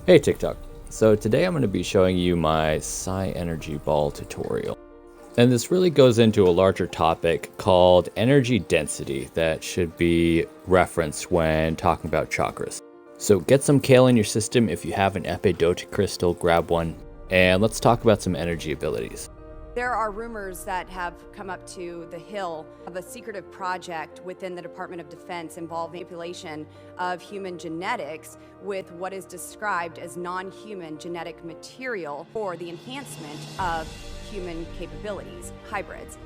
Hey TikTok. So today I'm going to be showing you my Psi Energy ball tutorial. And this really goes into a larger topic called energy density that should be referenced when talking about chakras. So get some kale in your system. If you have an epidote crystal, grab one. And let's talk about some energy abilities. There are rumors that have come up to the Hill of a secretive project within the Department of Defense involving manipulation of human genetics with what is described as non-human genetic material for the enhancement of human capabilities, hybrids.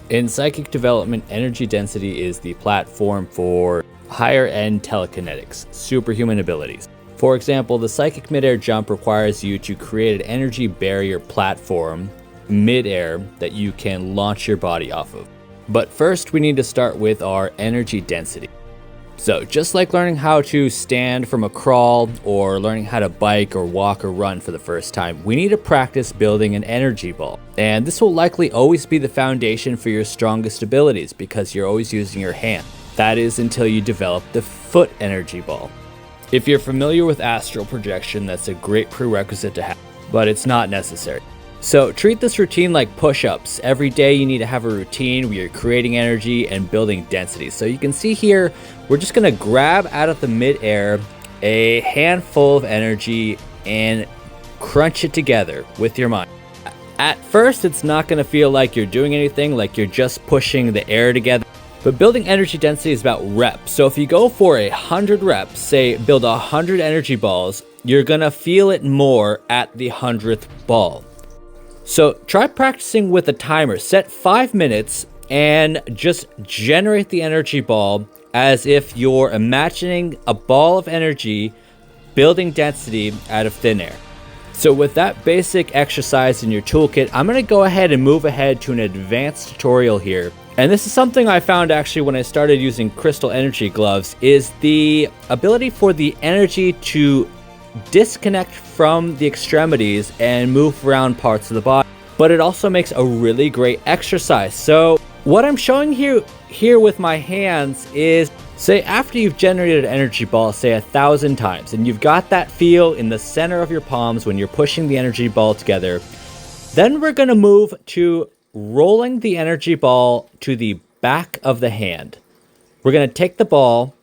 In psychic development, energy density is the platform for higher end telekinetics, superhuman abilities. For example, the psychic midair jump requires you to create an energy barrier platform mid-air that you can launch your body off of. But first we need to start with our energy density. So just like learning how to stand from a crawl or learning how to bike or walk or run for the first time, we need to practice building an energy ball. And this will likely always be the foundation for your strongest abilities because you're always using your hand. That is until you develop the foot energy ball. If you're familiar with astral projection, that's a great prerequisite to have, but it's not necessary. So treat this routine like push-ups. Every day you need to have a routine where you're creating energy and building density. So you can see here, we're just gonna grab out of the mid-air a handful of energy and crunch it together with your mind. At first, it's not gonna feel like you're doing anything, like you're just pushing the air together. But building energy density is about reps. So if you go for 100 reps, say build 100 energy balls, you're gonna feel it more at the 100th ball. So try practicing with a timer. Set 5 minutes and just generate the energy ball as if you're imagining a ball of energy building density out of thin air. So with that basic exercise in your toolkit, I'm going to go ahead and move ahead to an advanced tutorial here. And this is something I found actually when I started using crystal energy gloves, is the ability for the energy to disconnect from the extremities and move around parts of the body. But it also makes a really great exercise. So what I'm showing here with my hands is, say after you've generated an energy ball, say 1,000 times, and you've got that feel in the center of your palms when you're pushing the energy ball together, then we're going to move to rolling the energy ball to the back of the hand. We're going to take the ball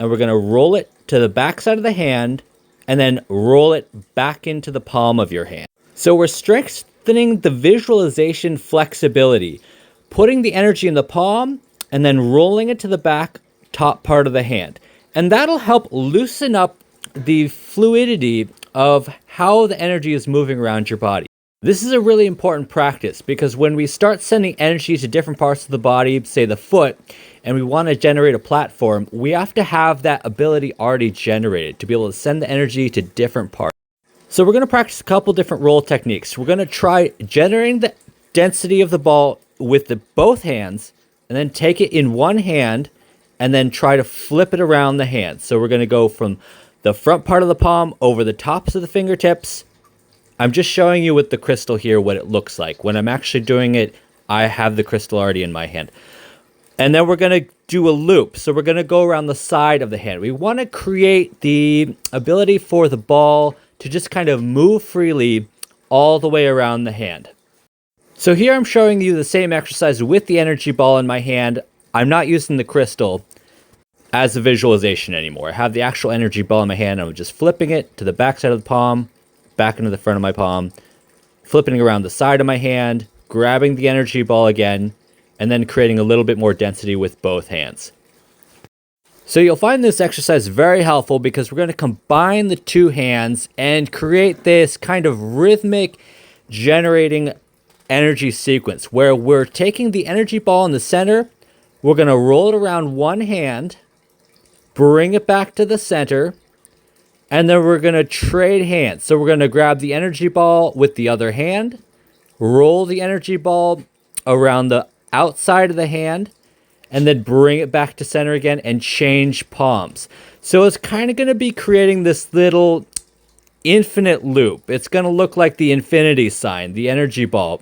and we're going to roll it to the back side of the hand and then roll it back into the palm of your hand. So we're strengthening the visualization flexibility, putting the energy in the palm and then rolling it to the back top part of the hand. And that'll help loosen up the fluidity of how the energy is moving around your body. This is a really important practice because when we start sending energy to different parts of the body, say the foot, and we want to generate a platform, we have to have that ability already generated to be able to send the energy to different parts. So we're going to practice a couple different roll techniques. We're going to try generating the density of the ball with both hands and then take it in one hand and then try to flip it around the hand. So we're going to go from the front part of the palm over the tops of the fingertips. I'm just showing you with the crystal here what it looks like. When I'm actually doing it, I have the crystal already in my hand. And then we're going to do a loop. So we're going to go around the side of the hand. We want to create the ability for the ball to just kind of move freely all the way around the hand. So here I'm showing you the same exercise with the energy ball in my hand. I'm not using the crystal as a visualization anymore. I have the actual energy ball in my hand. I'm just flipping it to the back side of the palm, back into the front of my palm, flipping around the side of my hand, grabbing the energy ball again, and then creating a little bit more density with both hands. So you'll find this exercise very helpful because we're going to combine the two hands and create this kind of rhythmic generating energy sequence where we're taking the energy ball in the center, we're going to roll it around one hand, bring it back to the center, and then we're going to trade hands. So we're going to grab the energy ball with the other hand, roll the energy ball around the outside of the hand, and then bring it back to center again and change palms. So it's kind of going to be creating this little infinite loop. It's going to look like the infinity sign, the energy ball.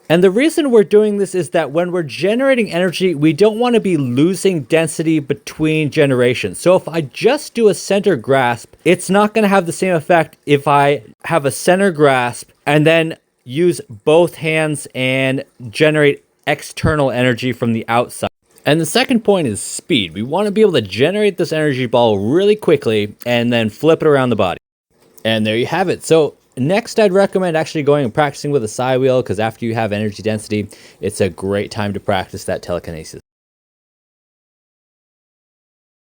And the reason we're doing this is that when we're generating energy, we don't want to be losing density between generations. So if I just do a center grasp, it's not going to have the same effect if I have a center grasp and then use both hands and generate external energy from the outside. And the second point is speed. We want to be able to generate this energy ball really quickly and then flip it around the body. And there you have it. So next, I'd recommend actually going and practicing with a Psi wheel, because after you have energy density, it's a great time to practice that telekinesis.